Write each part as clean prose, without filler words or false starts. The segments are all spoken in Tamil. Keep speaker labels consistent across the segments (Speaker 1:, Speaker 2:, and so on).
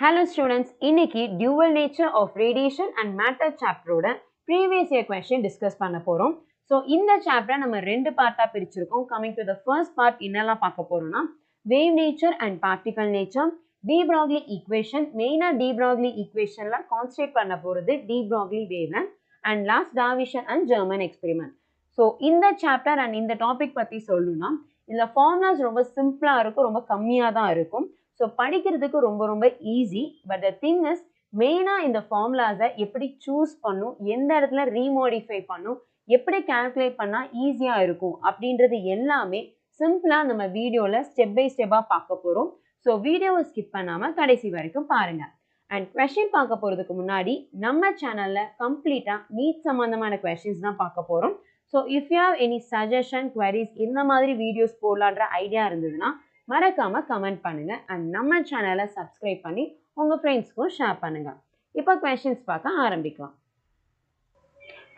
Speaker 1: Hello students, இன்னைக்கு dual nature of radiation and matter chapter ஓட previous year question discuss பண்ண போறோம். So இந்த chapter நம்ம ரெண்டு பார்ட்டா பிரிச்சிருக்கோம். Coming to the first part என்னெல்லாம் பார்க்க போறோம்னா wave nature and particle nature, De-Broglie equation, மெயினா De-Broglie equationல concentrate பண்ண போறது De-Broglie wavelength and last Davission and germer experiment. So இந்த chapter and இந்த topic பத்தி சொல்லணும்னா இந்த formulas ரொம்ப சிம்பிளா இருக்கும், ரொம்ப கம்மியா தான் இருக்கும். So படிக்கிறதுக்கு ரொம்ப easy, but the thing is மெயினா இந்த ஃபார்முலாஸை எப்படி சூஸ் பண்ணும், எந்த இடத்துல ரீமோடிஃபை பண்ணும், எப்படி கால்குலேட் பண்ணா ஈஸியா இருக்கும் அப்படின்றது எல்லாமே சிம்பிளா நம்ம வீடியோல ஸ்டெப் பை ஸ்டெப்பா பார்க்க போறோம். ஸோ வீடியோவை ஸ்கிப் பண்ணாம கடைசி வரைக்கும் பாருங்க. அண்ட் கொஸ்டின் பார்க்க போறதுக்கு முன்னாடி நம்ம சேனல்ல கம்ப்ளீட்டா நீட் சம்பந்தமான கொஸ்டின்ஸ் தான் பார்க்க போறோம். So if you have any suggestion queries இந்த மாதிரி வீடியோஸ் போடலான்ற ஐடியா இருந்ததுன்னா மறக்காம கமெண்ட் பண்ணுங்க அண்ட் நம்ம சேனலை சப்ஸ்கிரைப் பண்ணி உங்க ஃப்ரெண்ட்ஸ்க்கும் ஷேர் பண்ணுங்க. இப்போ क्वेश्चंस பார்க்க ஆரம்பிக்கலாம்.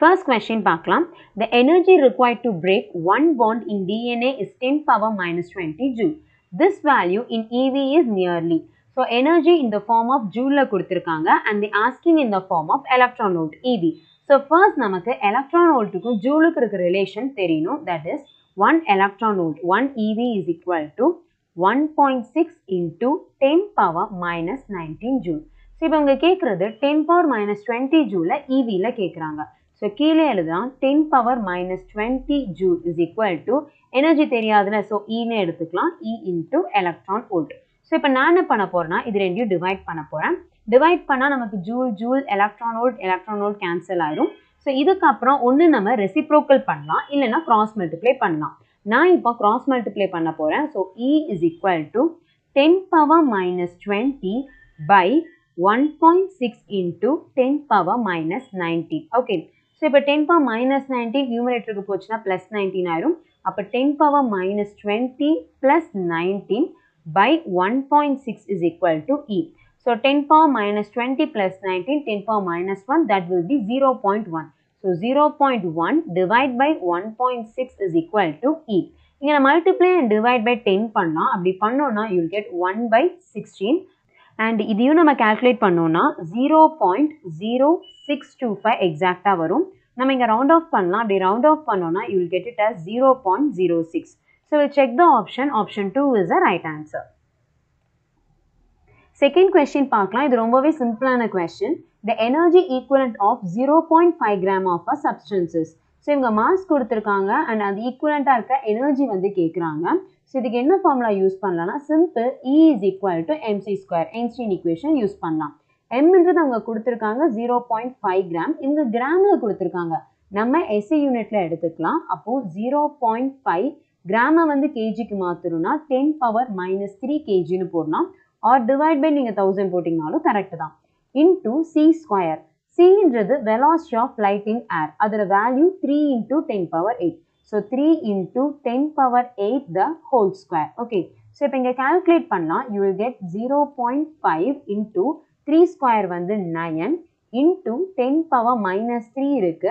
Speaker 1: First question பார்க்கலாம். The energy required to break one bond in DNA is 10 power minus 20 joule. This value in EV is nearly. So energy in the form of joule கொடுத்திருக்காங்க and they asking in the form of electron volt EV. So first நமக்கு electron voltக்கும் jouleக்கு இருக்க relation தெரியணும். That is 1 electron volt 1 EV is equal to 1.6 into 10 power minus 19 joule. So இப்போ இங்க கேக்குறது 10 power minus 20 joule EV ல கேக்குறாங்க. So கீழே எழுதலாம் 10 power minus 20 joule is equal to energy தெரியாதுல, so E னு எடுத்துக்கலாம், E into electron volt. So இப்போ நான் என்ன பண்ண போறேன்னா இது ரெண்டையும் டிவைட் பண்ண போறேன். டிவைட் பண்ணா நமக்கு ஜூல் electron volt கேன்சல் ஆயிரும். So இதுக்கு அப்புறம் ஒன்னு நம்ம ரெசிப்ரோக்கல் பண்ணலாம், இல்லனா கிராஸ் மல்டிப்ளை பண்ணலாம். நான் இப்போ cross multiply பண்ண போறேன். So E is equal to 10 power minus 20 by 1.6 into 10 power minus 90. Okay. So இப்போ 10 power minus 90 numeratorக்கு போச்சுனா plus 19 ஆயிரும். அப்ப 10 power minus 20 plus 19 by 1.6 is equal to E. So 10 power minus 20 plus 19, 10 power minus 1, that will be 0.1. So 0.1 divided by 1.6 is equal to E. இங்க multiply and divide by 10 பண்ணா, அப்படி பண்ணோம்னா you will get 1 by 16 and இதையும் நம்ம calculate பண்ணோம்னா 0.0625 exactா வரும். நம்ம இங்க round off பண்ணலாம், அப்படி round off பண்ணோம்னா you will get it as 0.06. So we'll check the option. Option 2 is the right answer. Second question பார்க்கலாம். இது ரொம்பவே சிம்பிளான question. The energy equivalent of 0.5 gram of a substances. So இவங்க மாஸ் கொடுத்திருக்காங்க and அது ஈக்குவலண்டா இருக்க எனர்ஜி வந்து கேக்குறாங்க. So இதுக்கு என்ன ஃபார்முலா யூஸ் பண்ணலாம்னா simple E is equal to mc2 Einstein equation use பண்ணலாம். m ன்றது அவங்க கொடுத்திருக்காங்க 0.5 கிராம், இவங்க கிராம்ல கொடுத்திருக்காங்க, நம்ம SI யூனிட்ல எடுத்துக்கலாம். அப்போ 0.5 கிராம வந்து கேஜிக்கு மாத்தணும்னா 10 power minus 3 kg னு போடலாம், or divide by நீங்க 1000 போட்டிங்கனாலும் கரெக்ட் தான், into c square. C ன்றது velocity of light in air, அதோட value 3 into 10 power 8. So 3 into 10 power 8 the whole square. Okay. So இப்போ இங்க calculate பண்ணலாம், you will get 0.5 into 3 square வந்து 9 into 10 power minus 3 இருக்கு,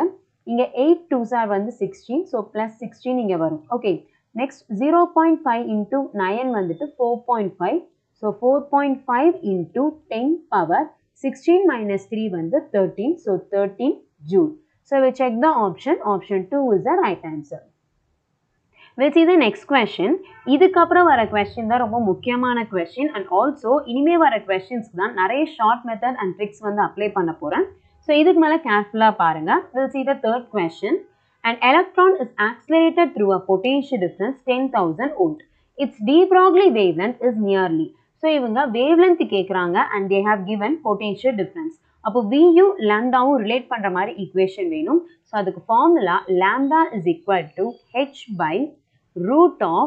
Speaker 1: இங்க 8 2s are வந்து 16, so plus 16 இங்க வரும். Okay. Next 0.5 into 9 வந்துட்டு 4.5, so 4.5 into 10 power 16 minus 3 வந்து 13, so 13 joule. So we check the option. Option 2 is the right answer. We'll see the next question. இதுக்கு அப்புறம் வர question தான் ரொம்ப முக்கியமான question and also இனிமே வர questions தான் நிறைய short method and tricks வந்து apply பண்ண போறேன். So இதுக்கு மேல carefully பாருங்க. We'll see the third question. An electron is accelerated through a potential difference 10,000 volt. Its De-Broglie wavelength is nearly. So இவங்க wavelength கேக்குறாங்க and they have given potential difference. அப்போ Vu lambdaவும் relate பண்ற மாதிரி equation வேணும். So அதுக்கு formula lambda is equal to h by root of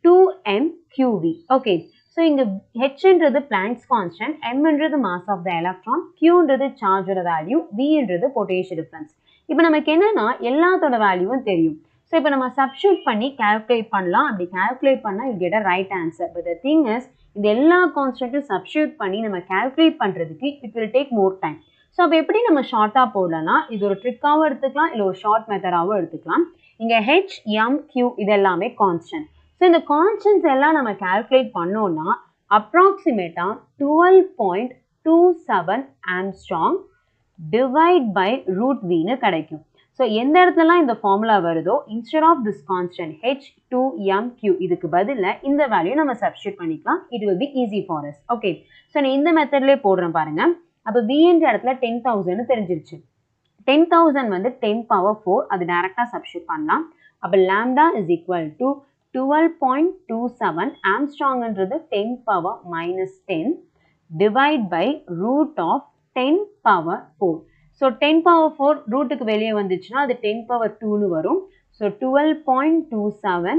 Speaker 1: 2mqv. Okay. So இங்க h ன்றது Planck's constant, m ன்றது mass of the electron, q ன்றது charge ஓட value, v ன்றது potential difference. இப்போ நமக்கு என்னன்னா எல்லாத்தோட வேல்யூவும் தெரியும். So இப்போ நம்ம substitute பண்ணி calculate பண்ணலாம். அப்படி calculate பண்ணா you get a right answer. But the thing is இந்த எல்லா கான்ஸ்டன்ட்டும் சப்ஸ்டிட்யூட் பண்ணி நம்ம கால்குலேட் பண்றதுக்கு it will take more time. So அப்போ எப்படி நம்ம ஷார்ட்டா போடலாம்னா இது ஒரு ட்ரிக்காவும் எடுத்துக்கலாம், இல்லை ஒரு ஷார்ட் மெத்தடாகவும் எடுத்துக்கலாம். இங்க h, m, q இது எல்லாமே கான்ஸ்டன்ட். ஸோ இந்த கான்ஸ்டன்ட்ஸ் எல்லாம் நம்ம கால்குலேட் பண்ணோம்னா அப்ராக்சிமேட்டா 0.27 Armstrong divide by root v னு கிடைக்கும். So எந்த இடத்துலலாம் இந்த ஃபார்முலா வருதோ instead of this constant h2mq இதுக்கு பதிலா இந்த வேல்யூ நம்ம சப்ஸ்டிட்யூட் பண்ணிக்கலாம். It will be easy for us. Okay. So நான் இந்த மெத்தட்லயே போடுறேன் பாருங்க. அப்ப v என்ற இடத்துல 10,000 னு தெரிஞ்சிருச்சு. 10,000 வந்து 10 power 4 அது டைரக்டா சப்ஸ்டிட்யூட் பண்ணலாம். அப்ப lambda is equal to 12.27 ஆம்ஸ்ட்ராங்ன்றது 10 power minus 10 divide by root of 10 power 4. So 10 power 4 ரூட்டுக்கு வெளியே வந்துச்சுன்னா அது 10 power 2 னு வரும். So 12.27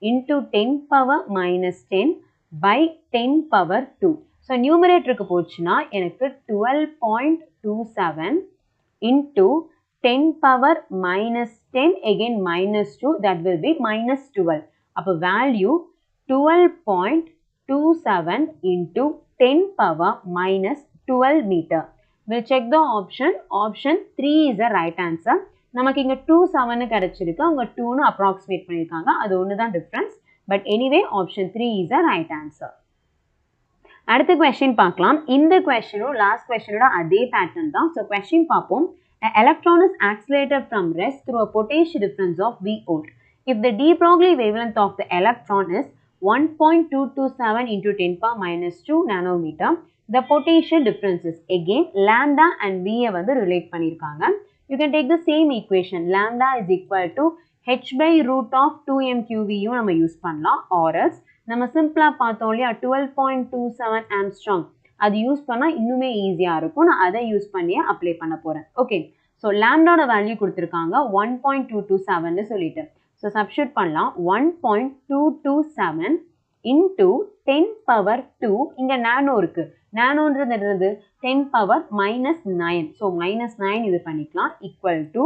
Speaker 1: into 10 power minus 10 by 10 power 2. So numeratorக்கு போச்சுன்னா எனக்கு 12.27 into 10 power minus 10 again minus 2 that will be minus 12. அப்போ value 12.27 into 10 power minus 12 meter. We'll check the option. Option 3 is the right answer. நமக்கு இங்க 27 கிடைச்சிருக்கு. அவங்க 2 னு approximate பண்ணிருக்காங்க. அது ஒண்ணுதான் difference. But anyway, option 3 is the right answer. அடுத்த question பார்க்கலாம். இந்த questionம் last questionோட அதே pattern தான். So question பார்ப்போம். An electron is accelerated from rest through a potential difference of V volt. If the De-Broglie wavelength of the electron is 1.227 into 10 power minus 2 nanometer, the potential differences again lambda and V வந்து relate பண்ணிருக்காங்க. You can take the same equation. Lambda is equal to h by root of 2mqv யும் நம்ம யூஸ் பண்ணலாம். Or else நம்ம சிம்பிளா பார்த்தோம் இல்லையா 12.27 ஆம்ஸ்ட்ராங் அது யூஸ் பண்ணா இன்னுமே ஈஸியா இருக்கும். நான் அதை யூஸ் பண்ணியே அப்ளை பண்ண போறேன். ஓகே. ஸோ லாம்டாவோட வேல்யூ கொடுத்துருக்காங்க 1.227 னு சொல்லிட்டு. ஸோ சப்ஸ்டிட்யூட் பண்ணலாம் 1.227 into 10 power 2 இங்க நானோ இருக்கு. நானோன்றது என்னது 10 power minus 9. ஸோ minus 9 இது பண்ணிக்கலாம் equal to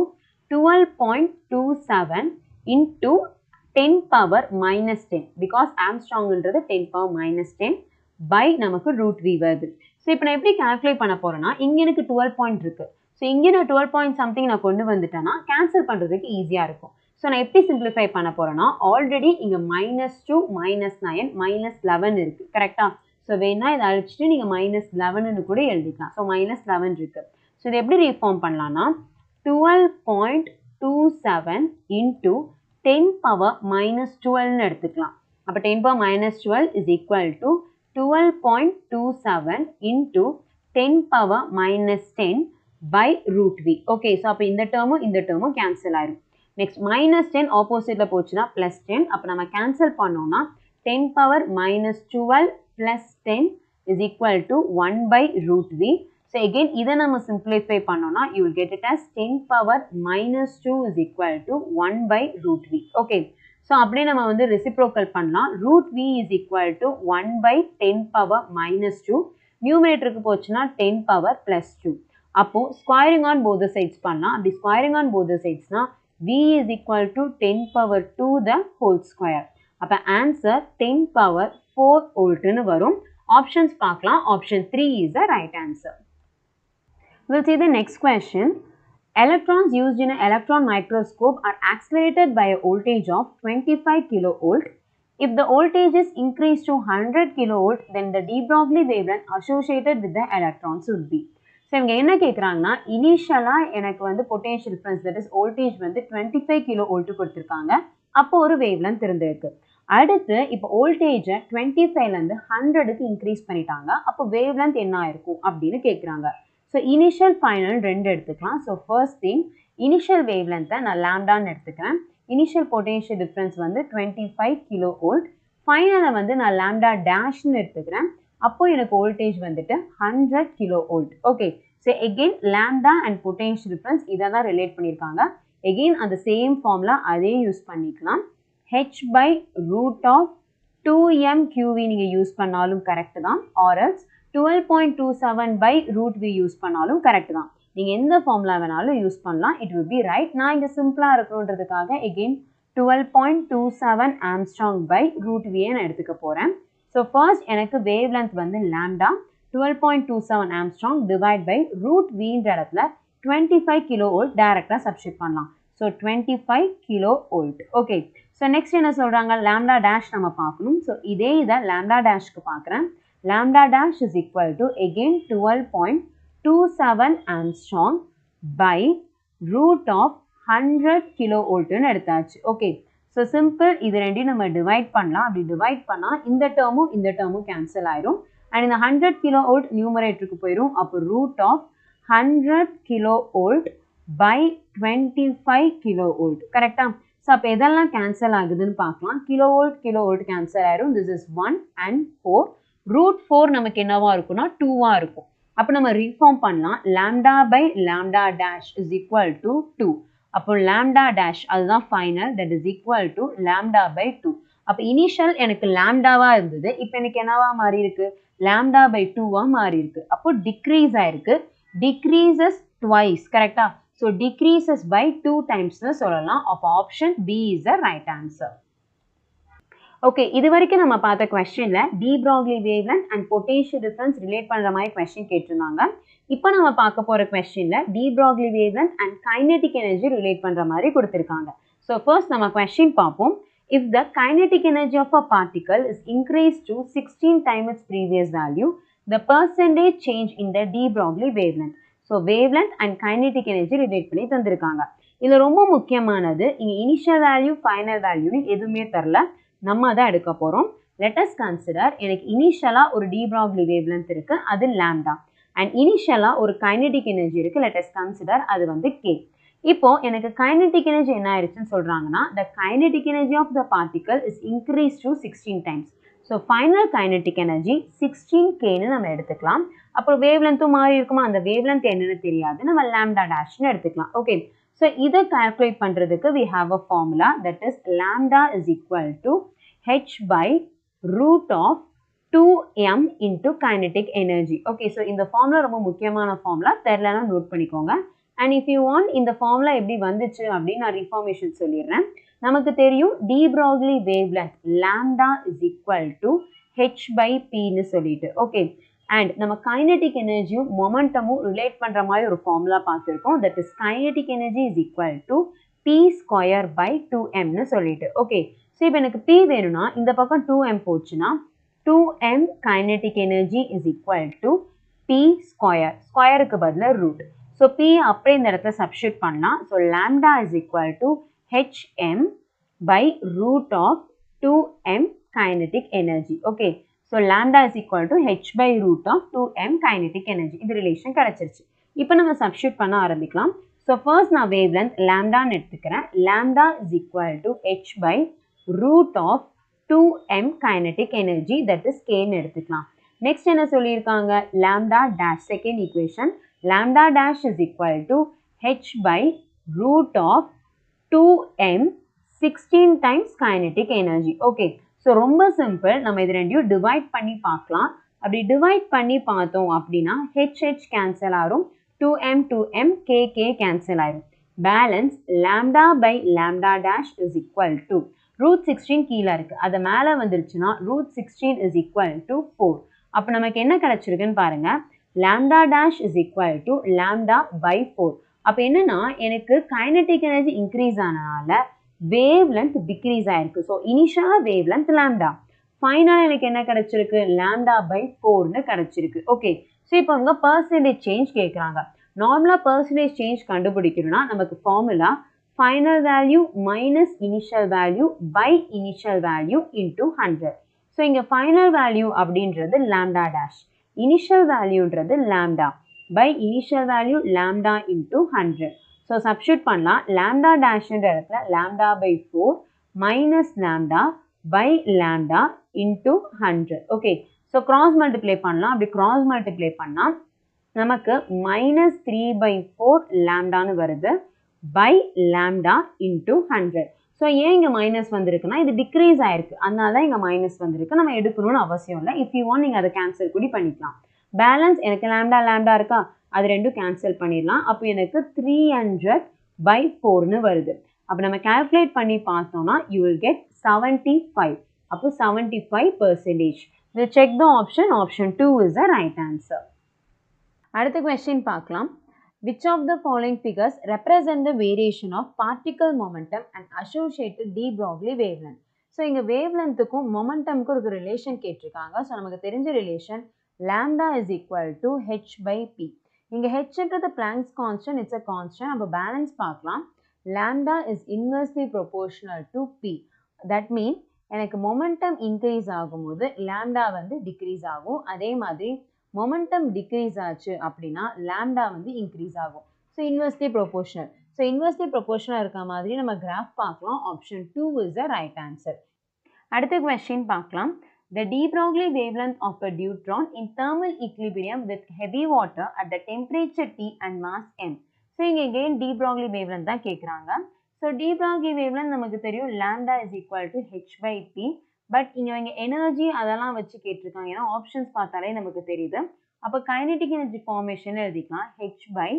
Speaker 1: 12.27 into 10 power minus 10 because ஆம்ஸ்ட்ராங்ன்றது 10 power minus 10 by நமக்கு root v வருது. ஸோ இப்போ நான் எப்படி கால்குலேட் பண்ண போறேன்னா இங்க எனக்கு 12 பாயிண்ட் இருக்கு. ஸோ இங்கே நான் 12 பாயிண்ட் சம்திங் நான் கொண்டு வந்துட்டேன்னா கேன்சல் பண்றதுக்கு ஈஸியா இருக்கும். ஸோ நான் எப்படி சிம்பிளிஃபை பண்ண போறேன்னா ஆல்ரெடி இங்க -2 -9 -11 இருக்கு கரெக்டா. ஸோ வேணா இதை அழிச்சிட்டு நீங்க -11 கூட எழுதிக்கலாம். ஸோ -11 இருக்கு. ஸோ இதை எப்படி ரீஃபார்ம் பண்ணலாம்னா 12.27 into 10 power minus 12 னு எடுத்துக்கலாம். அப்ப 10 power minus 12 is equal to 12.27 into 10 power minus 10 by root v. Okay, so அப்ப இந்த டேர்மும் கேன்சல் ஆயிரும். நெக்ஸ்ட் -10 ஆப்போசிட்ல போச்சுன்னா +10. அப்ப நம்ம கேன்சல் பண்ணோம்னா 10 power minus 12 plus 10 is equal to 1 by root v. So again இதை நம்ம simplify பண்ணோம்னா you will get it as 10 power minus 2 is equal to 1 by root v. Okay. So அப்படியே நம்ம வந்து reciprocal பண்ணலாம். root v is equal to 1 by 10 power minus 2. numeratorக்கு போச்சுன்னா 10 power plus 2. அப்போ squaring on both the sides பண்ணலாம். அப்படி squaring on both the sidesனா v is equal to 10 power 2 the whole square. அப்ப answer 10 power 4 volt னு வரும். Options பார்க்கலாம். Option 3 is the right answer. We'll see the next question. Electrons used in an electron microscope are accelerated by a voltage of 25 kilovolt. If the voltage is increased to 100 kilovolt, then the De-Broglie wavelength associated with the electrons would be. So இவங்க என்ன கேக்குறாங்கன்னா இனிஷியலா எனக்கு வந்து potential difference that is voltage வந்து 25 கிலோவோல்ட் கொடுத்திருக்காங்க. அப்போ ஒரு வேவ்லென்த் இருந்திருக்கு. அடுத்து இப்போ வோல்டேஜ் 25ல இருந்து 100க்கு இன்க்ரீஸ் பண்ணிட்டாங்க. அப்போ வேவ்லென்த் என்ன ஆயிருக்கும் அப்படின்னு கேக்குறாங்க. ஸோ இனிஷியல் ஃபைனல் ரெண்டு எடுத்துக்கலாம். ஸோ ஃபர்ஸ்ட் திங் இனிஷியல் வேவ்லென்த்தை நான் லாம்டான்னு எடுத்துக்கிறேன். இனிஷியல் பொட்டன்ஷியல் டிஃபரன்ஸ் வந்து 25 கிலோவோல்ட். ஃபைனலை வந்து நான் லாம்டா டேஷ்னு எடுத்துக்கிறேன். அப்போ எனக்கு வோல்டேஜ் வந்துட்டு 100 kilovolt. Okay. So again lambda and potential difference இதை தான் ரிலேட் பண்ணியிருக்காங்க. எகெயின் அந்த சேம் ஃபார்முலா அதே யூஸ் பண்ணிக்கலாம். h by root of 2mqv நீங்கள் யூஸ் பண்ணாலும் கரெக்ட் தான். ஆர்எல்ஸ் 12.27 by root v யூஸ் பண்ணாலும் கரெக்ட் தான். நீங்கள் எந்த ஃபார்முலா வேணாலும் யூஸ் பண்ணலாம். It will be right. நான் இங்கே சிம்பிளாக இருக்கணுன்றதுக்காக again 12.27 angstrom by root v நான் எடுத்துக்க போகிறேன். ஸோ ஃபர்ஸ்ட் எனக்கு வேவ் லென்த் வந்து lambda 12.27 angstrom divide by root வின்ற இடத்துல 25 கிலோவோல்ட் டைரக்டாக சப்ஸ்டிட் பண்ணலாம். So 25 kilovolt. Okay. So next என்ன சொல்கிறாங்க லாம்டா டேஷ் நம்ம பார்க்கணும். ஸோ இதே இதை லாம்டா டேஷ்க்கு பார்க்குறேன். lambda dash is equal to again 12.27 angstrom by root of 100 kilovolt னு எடுத்தாச்சு. ஓகே, ஸோ சிம்பிள், இது ரெண்டையும் நம்ம டிவைட் பண்ணலாம். அப்படி டிவைட் பண்ணால் இந்த டேர்மும் கேன்சல் ஆயிரும். அண்ட் இந்த 100 kilovolt நியூமரேட்டருக்கு போயிடும். அப்போ root of 100 kilovolt by 25 kilovolt. கரெக்டா? ஸோ அப்போ எதெல்லாம் கேன்சல் ஆகுதுன்னு பார்க்கலாம். கிலோவோல்ட் கேன்சல் ஆயிரும். This is 1 and 4. ரூட் 4 நமக்கு என்னவா இருக்கும்னா 2வா இருக்கும். அப்போ நம்ம ரீஃபார்ம் பண்ணலாம். Lambda by lambda dash is equal to 2. அப்போ லாம்டா டேஷ் அதுதான் final, that is equal to lambda by 2. அப்போ இனிஷியல் எனக்கு லாம்டாவா இருந்தது, இப்போ எனக்கு என்னவா மாறி இருக்கு, லாம்டா பை 2வா மாறி இருக்கு. அப்போ டிக்ரீஸ் ஆயிருக்கு. Decreases twice. கரெக்டா? ஸோ டிக்ரீசஸ் பை 2 டைம்ஸ்னு சொல்லலாம். அப்போ option B is the right answer. Okay, இது வரைக்கும் நம்ம பார்த்த கொஸ்டினில் De-Broglie wavelength and potential difference relate பண்ணுற மாதிரி கொஸ்டின் கேட்டிருந்தாங்க. இப்போ நம்ம பார்க்க போகிற கொஸ்டினில் De-Broglie wavelength and kinetic energy relate பண்ணுற மாதிரி கொடுத்துருக்காங்க. ஸோ ஃபர்ஸ்ட் நம்ம கொஸ்டின் பார்ப்போம். If the kinetic energy of a particle is increased to 16 times its previous value, the percentage change in the De-Broglie wavelength. So wavelength and kinetic energy relate பண்ணி தந்திருக்காங்க. இது ரொம்ப முக்கியமானது. இங்கே இனிஷியல் வேல்யூ ஃபைனல் வேல்யூன்னு எதுவுமே தரல, நம்ம தான் எடுக்க போகிறோம். லெட் அஸ் கன்சிடர், எனக்கு இனிஷியலாக ஒரு De-Broglie wavelength இருக்குது, அது லாம்டா. அண்ட் இனிஷியலாக ஒரு கைனெட்டிக் எனர்ஜி இருக்குது, லெட் அஸ் கன்சிடர், அது வந்து கே. இப்போ எனக்கு கைனெட்டிக் எனர்ஜி என்ன ஆயிடுச்சுன்னு சொல்கிறாங்கன்னா, the kinetic energy of the particle is increased to 16 times. So final kinetic energy 16Kன்னு நம்ம எடுத்துக்கலாம். அப்புறம் வேவ்லென்த்தும் மாறி இருக்குமா, அந்த வேவ்லென்த் என்னன்னு தெரியாது, நம்ம லாம்டா டேஷ்னு எடுத்துக்கலாம். ஓகே, ஸோ இதை கால்குலேட் பண்ணுறதுக்கு we have a formula, that is lambda is equal to h by root of 2m into kinetic energy. ஓகே, ஸோ இந்த ஃபார்முலா ரொம்ப முக்கியமான ஃபார்முலா, தெரியலனா நோட் பண்ணிக்கோங்க. அண்ட் இஃப் யூ வாண்ட் இந்த ஃபார்முலா எப்படி வந்துச்சு அப்படின்னு நான் ரிஃபார்மேஷன் சொல்லிடுறேன். நமக்கு தெரியும் De-Broglie wavelength lambda is equal to h by pன்னு சொல்லிட்டு. ஓகே, அண்ட் நம்ம கைனெட்டிக் எனர்ஜியும் மொமெண்டமும் ரிலேட் பண்ணுற மாதிரி ஒரு ஃபார்முலா பார்த்துருக்கோம். That is kinetic energy is equal to p square by 2mன்னு சொல்லிட்டு. ஓகே, ஸோ இப்போ எனக்கு p வேணும்னா இந்த பக்கம் 2m போச்சுன்னா 2m kinetic energy is equal to p square, ஸ்கொயருக்கு பதிலாக ரூட். ஸோ p அப்படியே இந்த இடத்துல சப்ஸ்டியூட் பண்ணலாம். So lambda is equal to hm by root of 2m kinetic energy. Okay, so lambda is equal to h by root of 2m kinetic energy. இந்த ரிலேஷன் கிடைச்சிருச்சு. இப்போ நம்ம சப்ஸ்டியூட் பண்ண ஆரம்பிக்கலாம். ஸோ ஃபர்ஸ்ட் நான் வேவ்லென்த் லாம்டான்னு எடுத்துக்கிறேன். Lambda is equal to h by root of 2m kinetic energy, that is kன்னு எடுத்துக்கலாம். நெக்ஸ்ட் என்ன சொல்லியிருக்காங்க, lambda dash, second equation, lambda dash is equal to h by root of 2m 16 times kinetic energy. Okay, so ரொம்ப சிம்பிள், நம்ம இது ரெண்டையும் டிவைட் பண்ணி பார்க்கலாம். அப்படி டிவைட் பண்ணி பார்த்தோம் அப்படின்னா h கேன்சல் ஆகும், 2m k கேன்சல் ஆகும். Balance lambda by lambda dash is equal to root 16 கீழே இருக்குது, அது மேலே வந்துருச்சுன்னா ரூட் 16 இஸ் ஈக்குவல் டு 4. அப்போ நமக்கு என்ன கிடைச்சிருக்குன்னு பாருங்கள், lambda dash is equal to lambda by 4. அப்போ என்னன்னா எனக்கு கைனெட்டிக் எனர்ஜி இன்க்ரீஸ் ஆனனால வேவ்லென்த் டிக்ரீஸ் ஆயிருக்கு. ஸோ இனிஷியலாக வேவ்லென்த் லாம்டா, ஃபைனலாக எனக்கு என்ன கிடைச்சிருக்கு, லாம்டா பை 4ன்னு கிடைச்சிருக்கு. ஓகே, ஸோ இப்போ அவங்க பர்சன்டேஜ் சேஞ்ச் கேட்குறாங்க. நார்மலாக பர்சன்டேஜ் சேஞ்ச் கண்டுபிடிக்கணும்னா நமக்கு formula final value minus initial value by initial value into 100. So இங்கே ஃபைனல் வேல்யூ அப்படின்றது லாம்டா டேஷ், இனிஷியல் வேல்யூன்றது lambda by initial value lambda into 100. So substitute பண்ணலாம். லாம்டா டேஷ்ன்ற இடத்துல lambda by 4 minus lambda by lambda into 100. Okay, so cross multiply பண்ணலாம். அப்படி கிராஸ் மல்டிப்ளை பண்ணால் நமக்கு மைனஸ் 3/4 லாம்டான்னு வருது பை லாம்டா இன்டூ 100. ஸோ ஏன் இங்கே மைனஸ் வந்திருக்குன்னா இது டிக்ரீஸ் ஆயிருக்கு, அதனால தான் இங்கே மைனஸ் வந்திருக்கு. நம்ம எடுக்கணும்னு அவசியம் இல்லை. இஃப் யூ வாண்ட் நீங்கள் அதை கேன்சல் கூட பண்ணிக்கலாம். பேலன்ஸ் எனக்கு லாம்டா இருக்கா, அது ரெண்டும் கேன்சல் பண்ணிடலாம். அப்போ எனக்கு 300/4ன்னு வருது. அப்போ நம்ம கால்குலேட் பண்ணி பார்த்தோம்னா யூ வில் கெட் 75. அப்போ 75%. We'll check the option. Option 2 is the right answer. அடுத்த கொஸ்டின் பார்க்கலாம். Which of the following figures represent the variation of particle momentum and associated De-Broglie wavelength? So இங்கே வேவ் லென்த்துக்கும் மொமெண்டம்க்கும் ஒரு ரிலேஷன் கேட்டிருக்காங்க. ஸோ நமக்கு தெரிஞ்ச relation lambda is equal to h by p. இங்கே hன்றது Planck's constant, it's a constant. அப்போ பேலன்ஸ் பார்க்கலாம். lambda is inversely proportional to p. That means எனக்கு மொமெண்டம் இன்க்ரீஸ் ஆகும்போது lambda வந்து டிக்ரீஸ் ஆகும். அதே மாதிரி மொமெண்டம் டிக்ரீஸ் ஆச்சு அப்படின்னா lambda வந்து இன்க்ரீஸ் ஆகும். So inversely proportional. So inversely proportional இருக்க மாதிரி நம்ம கிராஃப் பார்க்கலாம். Option 2 is the right answer. அடுத்த கொஸ்டின் பார்க்கலாம். The De-Broglie wavelength of a neutron in thermal equilibrium with heavy water at the temperature T and mass m. So இங்கே again De-Broglie wavelength தான் கேட்குறாங்க. So De-Broglie wavelength நமக்கு தெரியும் lambda is equal to h by p. But இங்கே எனர்ஜி அதெல்லாம் வச்சு கேட்டிருக்காங்க. ஏன்னா ஆப்ஷன்ஸ் பார்த்தாலே நமக்கு தெரியுது. அப்போ கைனடிக் எனர்ஜி ஃபார்மேஷன் எழுதிக்கலாம் h by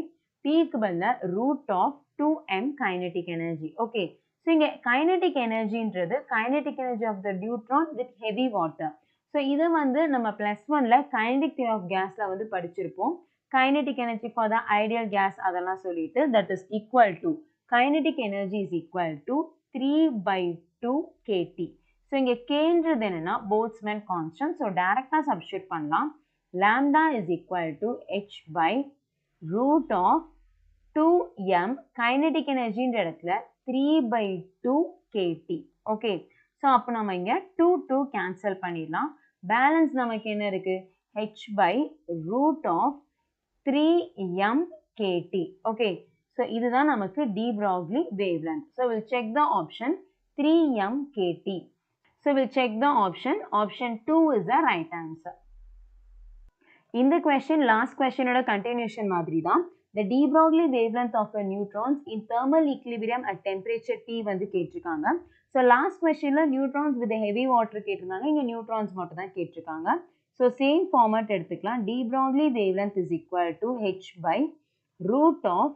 Speaker 1: pக்கு பதிலாக root of 2m kinetic energy. ஓகே. ஸோ இங்கே கைனடிக் எனர்ஜின்றது kinetic energy of the neutron with heavy water. So இதை வந்து நம்ம +1ல் கைனடிக் தியரி ஆஃப் கேஸில் வந்து படிச்சிருப்போம். Kinetic energy for the ideal case அதெல்லாம் சொல்லிட்டு that is equal to kinetic energy is equal to 3/2 kT. So இங்கே கேன்றது என்னன்னா போல்ட்ஸ்மேன் கான்ஸ்டன்ட். ஸோ டைரக்டாக சப்ஸ்டியூட் பண்ணலாம். lambda is equal to h by root of 2m kinetic எனர்ஜின்ற இடத்துல 3/2 kT. ஓகே. ஸோ அப்போ நம்ம இங்கே 2 கேன்சல் பண்ணிடலாம். பேலன்ஸ் நமக்கு என்ன இருக்கு? h by root of 3m kT. Okay. So இதுதான் நமக்கு De-Broglie wavelength. So we'll check the option 3m kT. So we'll check the option. Option 2 is the right answer. இந்த question last question ஓட continuation மாதிரி தான். The De-Broglie wavelength of a neutrons in thermal equilibrium at temperature T வந்து கேட்டிருக்காங்க. ஸோ லாஸ்ட் கொஸ்டினில் நியூட்ரான்ஸ் வித் ஹெவி வாட்டர் கேட்டிருந்தாங்க. இங்கே நியூட்ரான்ஸ் மட்டும் தான் கேட்டிருக்காங்க. ஸோ சேம் ஃபார்மேட் எடுத்துக்கலாம். De-Broglie wavelength is equal to h by root of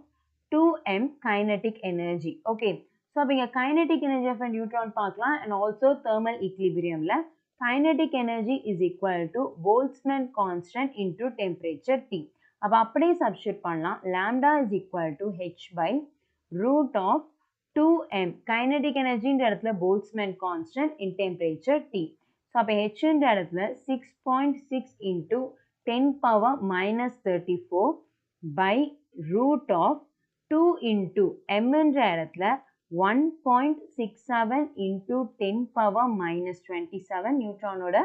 Speaker 1: 2m kinetic energy. ஓகே. ஸோ அப்போ இங்கே kinetic energy of a neutron பார்க்கலாம். And also thermal equilibriumல kinetic energy is equal to Boltzmann constant into temperature T. அப்போ அப்படியே சப்ஸ்டியூட் பண்ணலாம். lambda is equal to h by root of 2m kinetic energy இந்த இடத்துல Boltzmann constant in temperature T. So அப்போ h இந்த இடத்துல 6.6 into 10 power minus 34 by root of 2 into m என்ற இடத்துல 1.67 into 10 power minus 27 நியூட்ரானோட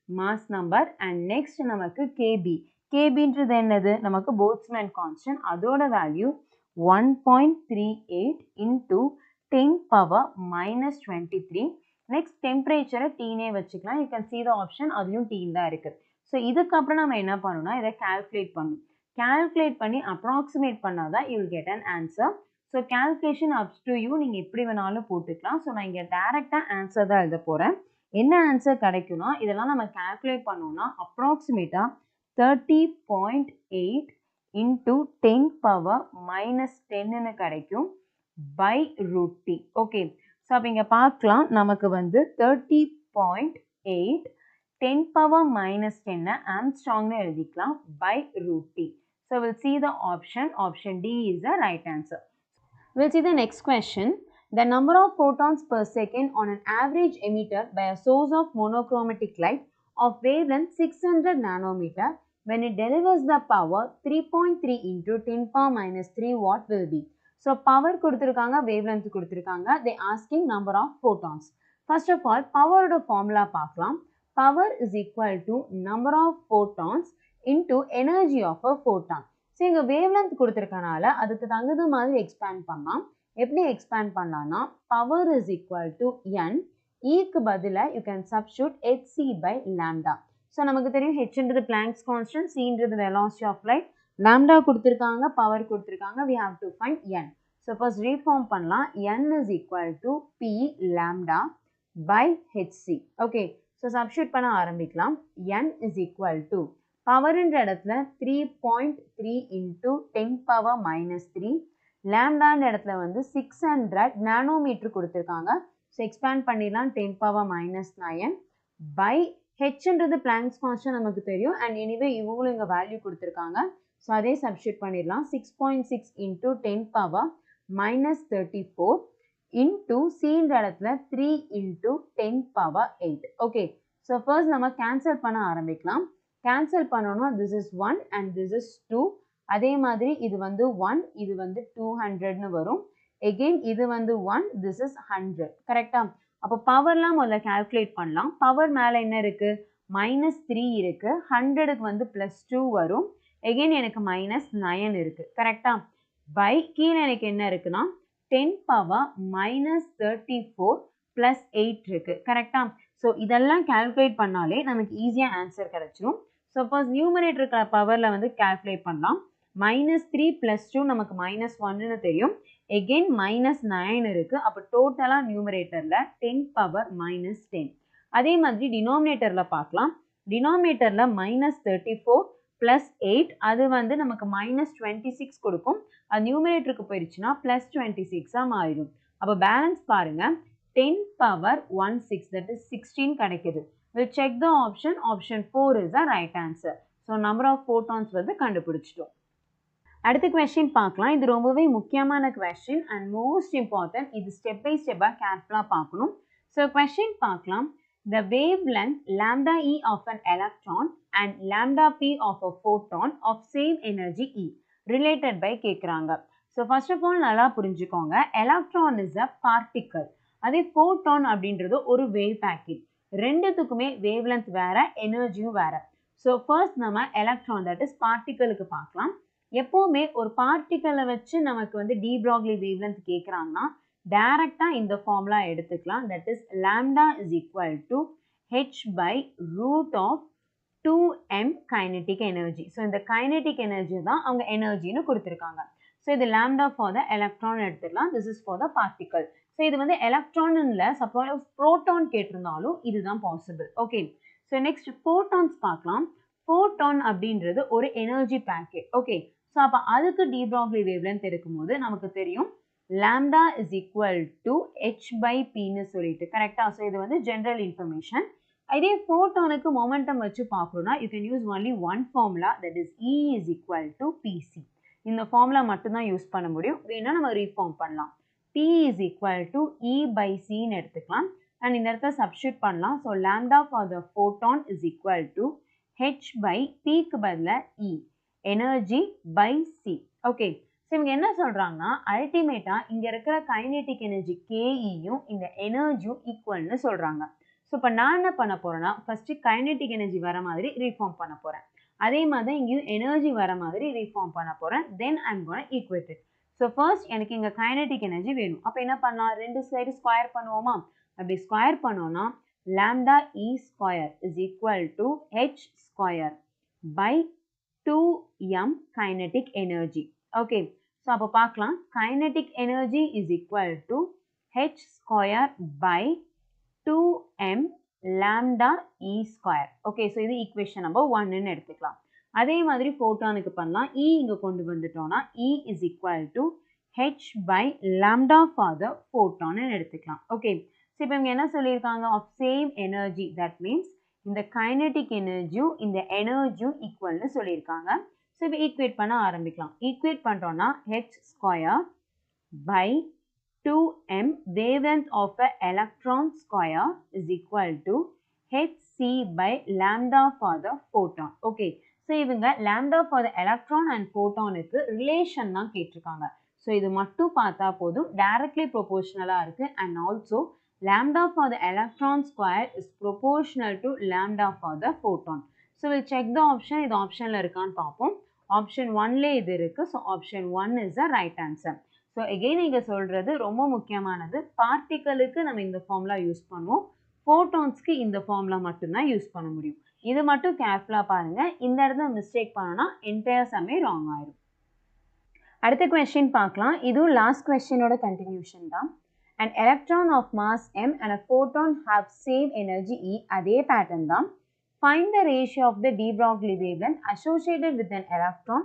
Speaker 1: மாஸ் நம்பர். அண்ட் நெக்ஸ்ட் நமக்கு kb. kbன்றது என்னது? நமக்கு Boltzmann constant. அதோட value 1.38 into 10 power minus 23. Next டெம்பரேச்சரை டீனே வச்சுக்கலாம். You can see the option. அதுவும் டீன் தான் இருக்குது. ஸோ இதுக்கப்புறம் நம்ம என்ன பண்ணணும்னா இதை கால்குலேட் பண்ணணும். கால்குலேட் பண்ணி அப்ராக்சிமேட் பண்ணால் தான் you will get an answer. So calculation ups to you, நீங்கள் எப்படி வேணாலும் போட்டுக்கலாம். ஸோ நான் இங்கே டேரெக்டாக ஆன்சர் தான் எழுத போகிறேன். என்ன ஆன்சர் கிடைக்கும்னா இதெல்லாம் நம்ம கால்குலேட் பண்ணோம்னா அப்ராக்சிமேட்டாக 30.8 into 10 power minus 10ன்னு கிடைக்கும் by root t. Okay. So அப்போ இங்கே பார்க்கலாம் நமக்கு வந்து 30.8 10 power minus 10 ஆம்ஸ்ட்ராங்னு எழுதிக்கலாம் by root t. So we'll see the option. Option D is the right answer. We'll see the next question. The number of photons per second on an average emitter by a source of monochromatic light of wavelength 600 nanometer when it delivers the power 3.3 into 10 power minus 3 watt will be. So power கொடுத்திருக்காங்க, wavelength கொடுத்திருக்காங்க. They asking number of photons. First of all, power ஓட formula பார்க்கலாம். Power is equal to number of photons into energy of a photon. So இங்கே wavelength கொடுத்திருக்கனால அதுக்கு தகுந்த மாதிரி எக்ஸ்பேண்ட் பண்ணலாம். எப்படி எக்ஸ்பேண்ட் பண்ணலாம்னா power is equal to n. க்கு பதிலாக you can substitute hc by lambda. So நமக்கு தெரியும் hன்றது Planck's constant, cன்றது velocity of light, lambda கொடுத்திருக்காங்க, பவர் கொடுத்திருக்காங்க. We have to find n. So first reform பண்ணலாம். n is equal to p lambda by hc. Okay. So substitute பண்ண ஆரம்பிக்கலாம். n is equal to பவர்ன்ற இடத்துல 3.3 into 10 power minus 3. லேம்டான்ற இடத்துல வந்து 600 நானோமீட்டர் கொடுத்துருக்காங்க. ஸோ எக்ஸ்பேண்ட் பண்ணிடலாம் 10 power minus 9 by ஹெச்ன்றது Planck's constant நமக்கு தெரியும். அண்ட் எனிவே இவங்களும் இங்கே வேல்யூ கொடுத்துருக்காங்க. ஸோ அதே சப்ஸ்டியூட் பண்ணிடலாம். 6.6 into 10 power minus 34 into c ன்ற இடத்துல 3 into 10 power 8. Okay. So first நம்ம cancel பண்ண ஆரம்பிக்கலாம். cancel பண்ணோம்னா this is 1 and this is 2. அதே மாதிரி இது வந்து 1, இது வந்து 200ன்னு வரும். Again இது வந்து 1, this is 100. கரெக்டா? அப்போ பவர்லாம் முதல்ல calculate பண்ணலாம். பவர் மேலே என்ன இருக்கு? -3 இருக்கு. 100க்கு வந்து +2 வரும். Again எனக்கு -9 இருக்கு. கரெக்டா? By கீழே எனக்கு என்ன இருக்குன்னா 10 power -34 plus 8 இருக்கு. கரெக்டா? ஸோ இதெல்லாம் calculate பண்ணாலே நமக்கு ஈஸியாக ஆன்சர் கிடைச்சிரும். சப்போஸ் நியூமரேட்டர் பவரில் வந்து calculate பண்ணலாம். -3 plus 2 நமக்கு -1ன்னு தெரியும். Again -9 இருக்கு. அப்போ டோட்டலாக நியூமரேட்டரில் 10 power -10. அதே மாதிரி டினாமினேட்டரில் பார்க்கலாம். டினாமினேட்டரில் -34 plus 8 அது வந்து நமக்கு -26 கொடுக்கும். அது நியூமரேட்டருக்கு போயிடுச்சுன்னா +26 மாறிடும். அப்போ பேலன்ஸ் பாருங்க 10 power 16 that is 16 கிடைக்குது. We'll check the option. Option 4 is the right answer. So number of photons வந்து கண்டுபிடிச்சிட்டோம். அடுத்த question பார்க்கலாம். இது ரொம்பவே முக்கியமான question and most important. இது step by step carefully பார்க்கணும். So question பார்க்கலாம். The wavelength lambda e of an electron and lambda p of a photon of same energy E related by கேக்குறாங்க. So first of all நல்லா புரிஞ்சுக்கோங்க. Electron is a particle. அதே photon அப்படின்றது ஒரு wave packet. ரெண்டுத்துக்குமே wavelength வேற, எனர்ஜியும் வேற. So first நம்ம electron that is particle-க்கு பார்க்கலாம். எப்போவுமே ஒரு பார்ட்டிக்கலை வச்சு நமக்கு வந்து De-Broglie wavelength கேட்குறாங்கன்னா டைரக்டா இந்த ஃபார்முலா எடுத்துக்கலாம். That is lambda is equal to h by root of 2m kinetic energy. So இந்த kinetic energy தான் அவங்க எனர்ஜின்னு கொடுத்துருக்காங்க. ஸோ இது lambda for the electron எடுத்துக்கலாம். This is for the particle. So இது வந்து electron இல்லை, சப்போஸ் proton கேட்டிருந்தாலும் இதுதான் possible. Okay. So next photons பார்க்கலாம். photon அப்படின்றது ஒரு எனர்ஜி பேக்கெட். ஓகே. ஸோ அப்போ அதுக்கு De-Broglie wavelength எடுக்கும்போது நமக்கு தெரியும் lambda is equal to h by p ன்னு சொல்லிட்டு. கரெக்டா? ஸோ இது வந்து ஜென்ரல் இன்ஃபர்மேஷன். இதே ஃபோட்டானுக்கு மொமெண்டம் வச்சு பார்க்கணும்னா you can use only one formula, that is E is equal to pc. இந்த ஃபார்முலா மட்டும்தான் யூஸ் பண்ண முடியும். வேணா நம்ம ரீஃபார்ம் பண்ணலாம். P is equal to E by c ன்னு எடுத்துக்கலாம். அண்ட் இந்த இடத்துல சப்ஸ்டியூட் பண்ணலாம். So lambda for the photon is equal to h by pக்கு பதிலா E. Energy by c. Okay. So இவங்க என்ன சொல்றாங்கன்னா அல்டிமேட்டா இங்க இருக்கிற கைனெட்டிக் எனர்ஜி KEயும் இந்த எனர்ஜியும் ஈக்குவல்னு சொல்றாங்க. ஸோ இப்போ நான் என்ன பண்ண போறேன்னா ஃபர்ஸ்ட் கைனெட்டிக் எனர்ஜி வர மாதிரி ரீஃபார்ம் பண்ண போறேன். அதே மாதிரி இங்கேயும் எனர்ஜி வர மாதிரி ரீஃபார்ம் பண்ண போறேன். Then I am gonna equate it. So first எனக்கு இங்க கைனெட்டிக் எனர்ஜி வேணும். அப்போ என்ன பண்ணலாம்? ரெண்டு சைடு ஸ்கொயர் பண்ணுவோமா? அப்படி ஸ்கொயர் பண்ணோம்னா lambda E square is equal to h square by 2m kinetic energy. Okay. So அப்போ பார்க்கலாம் kinetic energy is equal to h square by 2m lambda E square. Okay. So இது equation number 1 ன்னு எடுத்துக்கலாம். அதே மாதிரி ஃபோட்டானுக்கு பண்ணலாம். E இங்க கொண்டு வந்துட்டோம்னா E is equal to h by lambda for the photon ன்னு எடுத்துக்கலாம். Okay. So இப்போ இங்க என்ன சொல்லியிருக்காங்க? Of same energy. That means இந்த கைனெட்டிக் எனர்ஜியும் இந்த எனர்ஜியும் ஈக்குவல்னு சொல்லியிருக்காங்க. ஸோ இப்போ ஈக்குவேட் பண்ண ஆரம்பிக்கலாம். ஈக்குவேட் பண்ணுறோன்னா h square by 2m wavelength of a electron square is equal to hc by lambda for the photon. Okay. So இவங்க lambda for the electron and photonக்கு ரிலேஷன் தான் கேட்டிருக்காங்க. ஸோ இது மட்டும் பார்த்தா போதும், டைரக்ட்லி ப்ரொபோர்ஷனலாக இருக்கு. And also lambda for the electron square is proportional to lambda for the photon. So we'll check the option. இது ஆப்ஷன்ல இருக்கான்னு பார்ப்போம். ஆப்ஷன் 1ல இது இருக்கு. So option 1 is the right answer. So again இங்க சொல்றது ரொம்ப முக்கியமானது. பார்ட்டிகளுக்கு நம்ம இந்த ஃபார்முலா யூஸ் பண்ணுவோம். ஃபோட்டான்ஸ்க்கு இந்த ஃபார்முலா மட்டும்தான் யூஸ் பண்ண முடியும். இது மட்டும் கேர்ஃபுல்லா பாருங்க. இந்த இடத்துல மிஸ்டேக் பண்ணோம்னா என்டையர் சம்மே ராங் ஆயிடும். அடுத்த கொஸ்டின் பார்க்கலாம். இதுவும் லாஸ்ட் கொஸ்டினோட கண்டினியூஷன் தான். An electron of mass m and a photon have same energy E. அதே pattern தான். Find the ratio of the De-Broglie wavelength associated with an electron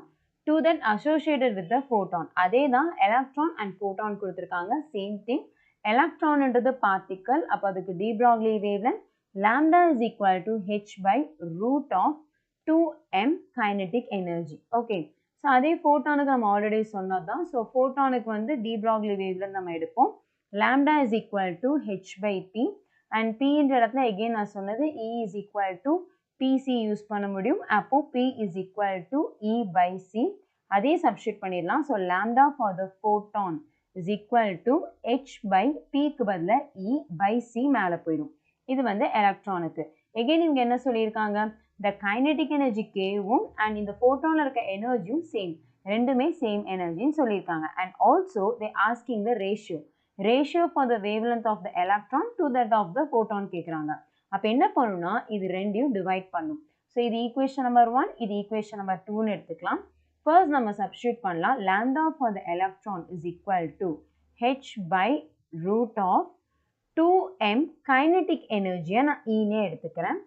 Speaker 1: to that associated with the photon. அதே தான் electron and photon கொடுத்திருக்காங்க. Same thing. Electron என்றது particle. அப்போ அதுக்கு De-Broglie wavelength lambda is equal to h by root of 2m kinetic energy. Okay. So அதே ஃபோட்டானுக்கு நம்ம ஆல்ரெடி சொன்னது தான். ஸோ ஃபோட்டானுக்கு வந்து De-Broglie wavelength நம்ம எடுப்போம். lambda is equal to h by p and p என்ற இடத்துல again நான் சொன்னது E is equal to PC use பண்ண முடியும். அப்போ P is equal to E by C. அதே substitute பண்ணிடலாம். So lambda for the photon is equal to h by P க்கு பதிலா E by C மேல போயிடும். இது வந்து எலக்ட்ரானுக்கு. again இங்க என்ன சொல்லியிருக்காங்க, the kinetic energy K-வும் and இந்த photonல இருக்க எனர்ஜியும் சேம், ரெண்டுமே சேம் எனர்ஜின்னு சொல்லியிருக்காங்க. and also they asking the ratio for the wavelength of the electron to that of the photon கேக்குறாங்க. அப்ப என்ன பண்ணணும்னா இது ரெண்டையும் டிவைட் பண்ணும். ஸோ இது ஈக்குவேஷன் நம்பர் 1, இது ஈக்குவேஷன் நம்பர் 2ன்னு எடுத்துக்கலாம். ஃபர்ஸ்ட் நம்ம சப்ஸ்டியூட் பண்ணலாம். lambda for the electron is equal to h by root of 2m kinetic energy நான் E-னே எடுத்துக்கிறேன்.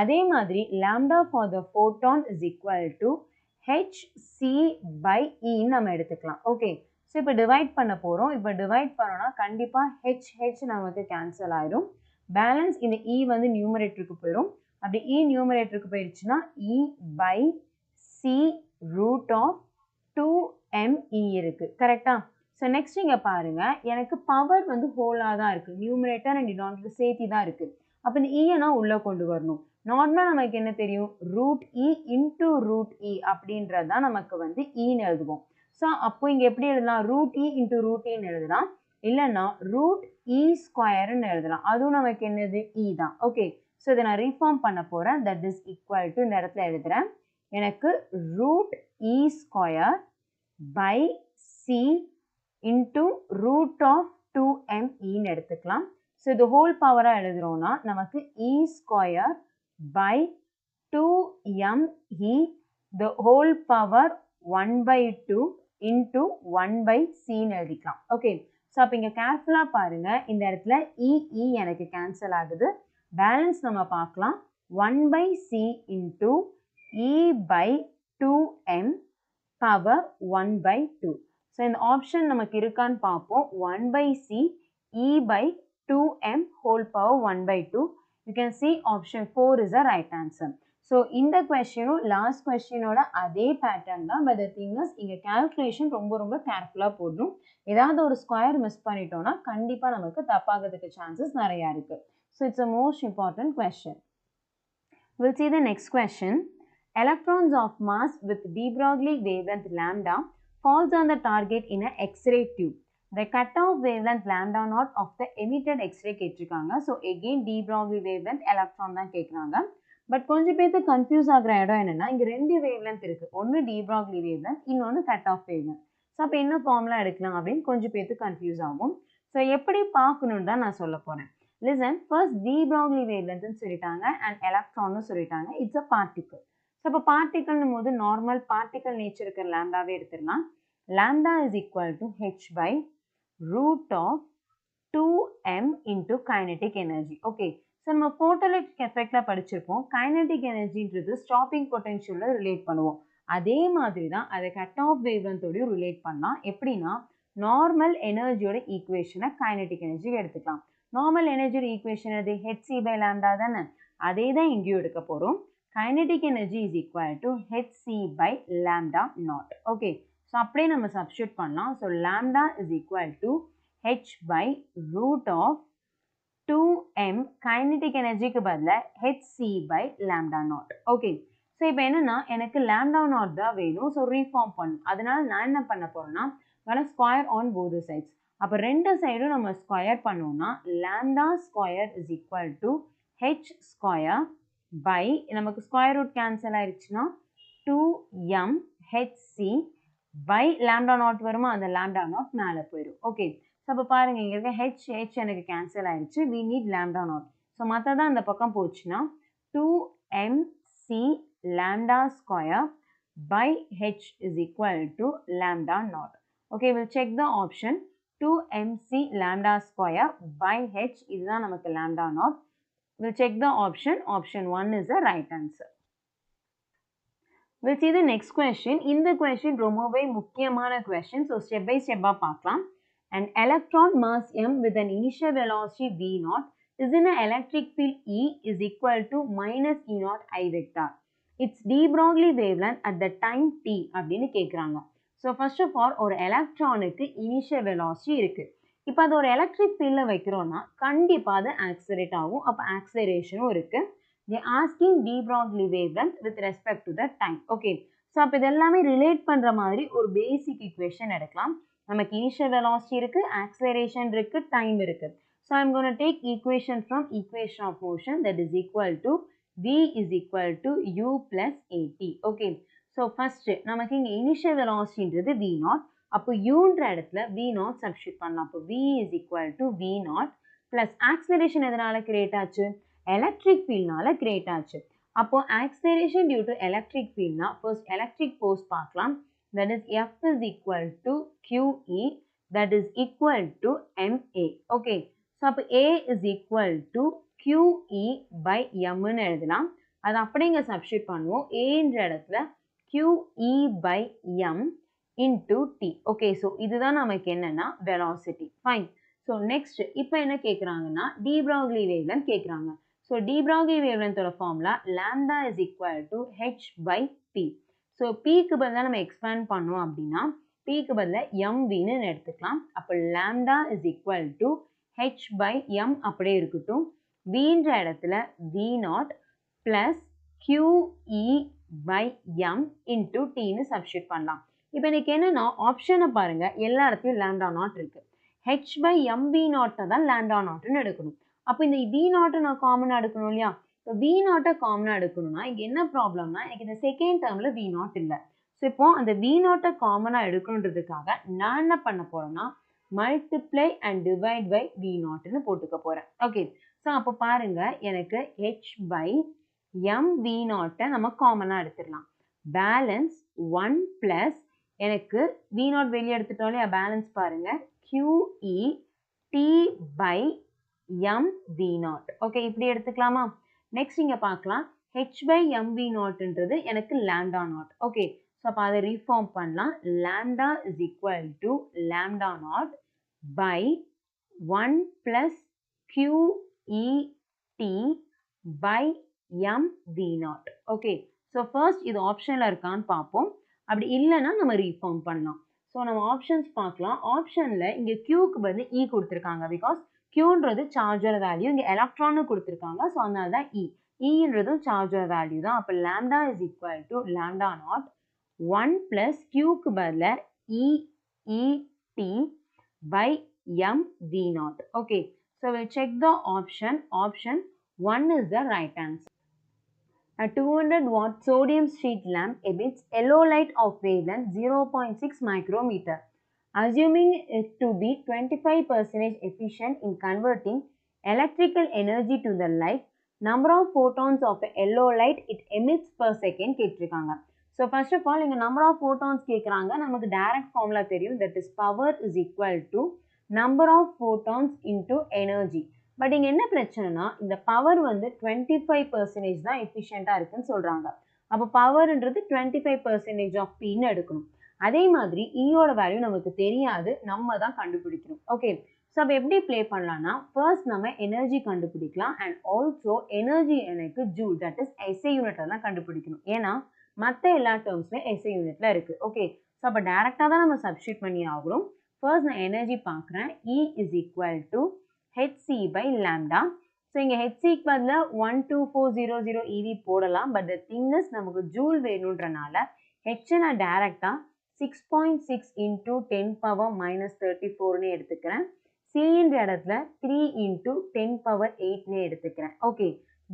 Speaker 1: அதே மாதிரி lambda for the photon is equal to hc by E நம்ம எடுத்துக்கலாம். ஓகே, ஸோ இப்போ டிவைட் பண்ண போகிறோம். இப்போ டிவைட் பண்ணோம்னா கண்டிப்பாக h நமக்கு கேன்சல் ஆயிடும். பேலன்ஸ் இந்த E வந்து நியூமரேட்டருக்கு போயிடும். அப்படி E நியூமரேட்டருக்கு போயிடுச்சுன்னா E by C root of 2me இருக்குது. கரெக்டா? ஸோ நெக்ஸ்ட் இங்கே பாருங்க, எனக்கு பவர் வந்து ஹோலாக தான் இருக்குது, நியூமரேட்டர் அண்ட் டினாமினேட்டர் சேர்த்தி தான் இருக்குது. அப்போ இந்த E நான் உள்ளே கொண்டு வரணும். நார்மலாக நமக்கு என்ன தெரியும், root E into root E அப்படின்றது தான் நமக்கு வந்து ஈன்னு எழுதுவோம். ஸோ அப்போ இங்கே எப்படி எழுதலாம், ரூட் E இன்டூ ரூட் ஈன்னு எழுதலாம், இல்லைன்னா ரூட் E ஸ்கொயர்னு எழுதலாம். அதுவும் நமக்கு என்னது E தான். ஓகே, ஸோ இதை நான் ரீஃபார்ம் பண்ண போகிறேன். தட் இஸ் ஈக்குவல் டு இந்த இடத்துல எழுதுகிறேன். எனக்கு root E square by C into root of 2me எடுத்துக்கலாம். ஸோ இது ஹோல் பவராக எழுதுகிறோன்னா நமக்கு E square by 2me the whole power 1 by 2 into 1 by c ன்னு எழுதிக்கலாம். ஓகே, ஸோ அப்போ இங்கே கேர்ஃபுல்லாக பாருங்கள், இந்த இடத்துல E எனக்கு கேன்சல் ஆகுது. பேலன்ஸ் நம்ம பார்க்கலாம். 1 by c into E by 2m power 1 by 2. So இந்த ஆப்ஷன் நமக்கு இருக்கான்னு பார்ப்போம். 1 by c E by 2m whole power 1 by 2. You can see option 4 is the right answer. So இந்த questionம் last questionோட அதே pattern தான், but the thing is இங்க calculation ரொம்ப கேர்ஃபுல்லாக போடணும். ஏதாவது ஒரு ஸ்கொயர் மிஸ் பண்ணிட்டோம்னா கண்டிப்பாக நமக்கு தப்பாகிறதுக்கு சான்சஸ் நிறையா இருக்கு. So it's a most important question. We'll see the next question. Electrons of mass with De-Broglie wavelength lambda falls on the target in a X-ray tube. The cutoff wavelength lambda naught of the emitted X-ray கேட்டிருக்காங்க. So again De-Broglie wavelength electron தான் கேட்குறாங்க. பட் கொஞ்சம் பேருக்கு கன்ஃபியூஸ் ஆகிற இடம் என்னென்னா, இங்கே ரெண்டு wavelength இருக்குது. ஒன்று De-Broglie wavelength, இன்னொன்று cutoff wavelength. ஸோ அப்போ என்ன ஃபார்முலா எடுக்கலாம் அப்படின்னு கொஞ்சம் பேருக்கு கன்ஃபியூஸ் ஆகும். ஸோ எப்படி பார்க்கணுன்னு தான் நான் சொல்ல போகிறேன். லிசன், ஃபர்ஸ்ட் De-Broglie wavelengthன்னு சொல்லிட்டாங்க அண்ட் எலக்ட்ரான்னு சொல்லிட்டாங்க. It's a particle. ஸோ அப்போ பார்ட்டிக்கல்னும் போது நார்மல் பார்ட்டிக்கல் நேச்சர் இருக்கிற லேம்டாவே எடுத்துடலாம். lambda is equal to h by root of 2m into kinetic energy. Okay, so நம்ம photoelectric effectல படிச்சிருப்போம். kinetic energyன்றது ஸ்டாப்பிங் பொட்டன்ஷியல்ல ரிலேட் பண்ணுவோம். அதே மாதிரி தான் அதை கட் ஆஃப் வேவ்லென்த்தோடய ரிலேட் பண்ணலாம். எப்படின்னா நார்மல் எனர்ஜியோட ஈக்குவேஷனை கைனடிக் எனர்ஜி எடுத்துக்கலாம். நார்மல் எனர்ஜியோட ஈக்குவேஷன் அது hc by lambda தானே, அதே தான் இங்கேயும் எடுக்க போகிறோம். kinetic energy is equal to hc by lambda naught. Okay, so அப்படியே நம்ம சப்ஸ்டியூட் பண்ணலாம். So lambda is equal to h by root of 2m kinetic energyக்கு பதிலாக hc by lambda naught. Okay, so இப்போ என்னன்னா எனக்கு lambda naught தான் வேணும். ஸோ ரீஃபார்ம் பண்ணும். அதனால நான் என்ன பண்ண போறேன்னா ஸ்கொயர் ஆன் போத் சைட்ஸ். அப்போ ரெண்டு சைடும் நம்ம ஸ்கொயர் பண்ணோம்னா lambda square is equal to h square by நமக்கு ஸ்கொயர் ரூட் கேன்சல் ஆயிடுச்சுன்னா 2m hc by lambda naught வருமா, அந்த lambda naught மேலே போயிடும். ஓகே, ஸோ அப்போ பாருங்கள் இங்கே இருக்க h எனக்கு கேன்சல் ஆயிடுச்சு. we need lambda naught. So மற்றதான் அந்த பக்கம் போச்சுன்னா 2mc lambda square by h is equal to lambda naught. Okay, we'll check the option. 2mc lambda square by h இதுதான் நமக்கு lambda naught. We'll check the option. Option 1 is the right answer. We'll see the next question. In the question ரொம்பவே முக்கியமான question. So step by step பார்க்கலாம். An electron mass m with an initial velocity v0 is in an electric field E is equal to minus E naught I vector. It's De-Broglie wavelength at the time t அப்படின்னு கேட்குறாங்க. So first of all ஒரு எலக்ட்ரானுக்கு initial velocity இருக்கு. இப்போ அது ஒரு எலக்ட்ரிக் ஃபீல்டில் வைக்கிறோன்னா கண்டிப்பாக அது ஆக்சிலரேட் ஆகும். அப்போ ஆக்சிலரேஷனும் இருக்குது. they asking De-Broglie wavelength with respect to the time. Okay, so அப்போ இது எல்லாமே ரிலேட் பண்ணுற மாதிரி ஒரு பேசிக் ஈக்குவேஷன் எடுக்கலாம். நமக்கு இனிஷியல் வெலாசிட்டி இருக்குது, ஆக்சிலரேஷன் இருக்குது, டைம் இருக்குது. So I'm gonna take equation from equation of motion that is equal to v is equal to u plus at. Okay, so first நமக்கு இங்கே இனிஷியல் வெலாசிட்டின்றது v0. அப்போ யூன்ற இடத்துல v0 சப்ஸ்டியூட் பண்ணலாம். அப்போ v is equal to v0 plus acceleration எதனால் கிரியேட் ஆச்சு? எலக்ட்ரிக் ஃபீல்ட்னால கிரியேட் ஆச்சு. அப்போ ஆக்சிலரேஷன் டியூ டு எலக்ட்ரிக் ஃபீல்ட்னா ஃபர்ஸ்ட் எலக்ட்ரிக் ஃபோர்ஸ் பார்க்கலாம். that is F is equal to QE that is equal to MA. Okay, so அப்போ A is equal to QE by Mன்னு எழுதலாம். அது அப்படிங்க சப்ஸ்டியூட் பண்ணுவோம். Aன்ற இடத்துல QE by M into T. Okay, so இதுதான் நமக்கு என்னன்னா வெலாசிட்டி. ஃபைன். ஸோ நெக்ஸ்ட் இப்போ என்ன கேட்குறாங்கன்னா De-Broglie wavelength கேட்குறாங்க. ஸோ De-Broglie wavelengthோட formula lambda is equal to h by p. So pக்கு பதிலாக நம்ம எக்ஸ்பேண்ட் பண்ணோம் அப்படின்னா pக்கு பதிலாக mvன்னு எடுத்துக்கலாம். அப்போ lambda is equal to h by m அப்படியே இருக்கட்டும். vன்ற இடத்துல v0 plus qe by m into tன்னு சப்ஸ்டியூட் பண்ணலாம். இப்போ எனக்கு என்னன்னா ஆப்ஷனை பாருங்க, எல்லா இடத்துலையும் lambda நாட் இருக்கு. h by mv0 தான் lambda நாட்னு எடுக்கணும். அப்போ இந்த v0 நான் காமனாக எடுக்கணும் இல்லையா? இப்போ v0 காமனாக எடுக்கணும்னா இங்கே என்ன ப்ராப்ளம்னா எனக்கு இந்த செகண்ட் டேர்மில் v0 இல்லை. ஸோ இப்போ அந்த v0 காமனாக எடுக்கணுன்றதுக்காக நான் என்ன பண்ண போறேன்னா மல்டிப்ளை அண்ட் டிவைட் பை v0ன்னு போட்டுக்க போறேன். ஓகே, ஸோ அப்போ பாருங்க எனக்கு h by mv0 நம்ம காமனாக எடுத்துடலாம். பேலன்ஸ் 1 பிளஸ் எனக்கு v0 வெளியே எடுத்துட்டோம் இல்லையா? பேலன்ஸ் பாருங்க QE T by mv0. Okay, இப்படி எடுத்துக்கலாமா? நெக்ஸ்ட் இங்கே பார்க்கலாம் h by mv0ன்றது எனக்கு lambda நாட். ஓகே, ஸோ அப்போ அதை ரீஃபார்ம் பண்ணலாம். lambda is equal to lambda not by 1 plus QET by mv0. Okay, so first இது ஆப்ஷனில் இருக்கான்னு பார்ப்போம். அப்படி இல்லைன்னா நம்ம ரீஃபார்ம் பண்ணலாம். ஸோ நம்ம ஆப்ஷன்ஸ் பார்க்கலாம். ஆப்ஷனில் இங்கே Qக்கு பதில் E கொடுத்துருக்காங்க. பிகாஸ் Qன்றது சார்ஜோட வேல்யூ, இங்கே எலக்ட்ரான்னு கொடுத்துருக்காங்க. ஸோ அதனால தான் E. Eன்றதும் சார்ஜோட வேல்யூ தான். அப்போ lambda is equal to lambda not 1 plus Qக்கு பதில் EET by mv0. Okay, so we'll check the option. Option 1 is the right answer. A 200 watt sodium street lamp emits yellow light of wavelength 0.6 micrometer. Assuming it to be 25% efficient in converting electrical energy to the light, number of photons of a yellow light it emits per second கேட்டிருக்காங்க. So first of all, இங்க number of photons கேட்குறாங்க. நமக்கு direct formula தெரியும். That is power is equal to number of photons into energy. But இங்கே என்ன பிரச்சனைனா இந்த பவர் வந்து 25% தான் எஃபிஷியண்ட்டாக இருக்குன்னு சொல்கிறாங்க. அப்போ பவர்ன்றது 25% ஆஃப் பின்னு எடுக்கணும். அதே மாதிரி ஈயோட வேல்யூ நமக்கு தெரியாது, நம்ம தான் கண்டுபிடிக்கணும். ஓகே, ஸோ அப்போ எப்படி ப்ளே பண்ணலாம்னா ஃபர்ஸ்ட் நம்ம எனர்ஜி கண்டுபிடிக்கலாம். அண்ட் ஆல்சோ எனர்ஜி எனக்கு ஜூல், தட் இஸ் எஸ்ஐ யூனிட்டில் தான் கண்டுபிடிக்கணும். ஏன்னா மற்ற எல்லா டேர்ம்ஸுமே எஸ்ஐ யூனிட்டில் இருக்குது. ஓகே, ஸோ அப்போ டேரெக்டாக தான் நம்ம சப்ஸ்டியூட் பண்ணி ஆகணும். ஃபர்ஸ்ட் நான் எனர்ஜி பார்க்குறேன். E is equal to hc by lambda. So இங்கே hcக்கு பதில் 12400 eV போடலாம். பட் த திங் இஸ் நமக்கு ஜூல் வேணுன்றனால h நான் டேரெக்டாக 6.6 into 10 power minus 34ன்னு எடுத்துக்கிறேன். Cன்ற இடத்துல 3 into 10 power 8ன்னு எடுத்துக்கிறேன். ஓகே,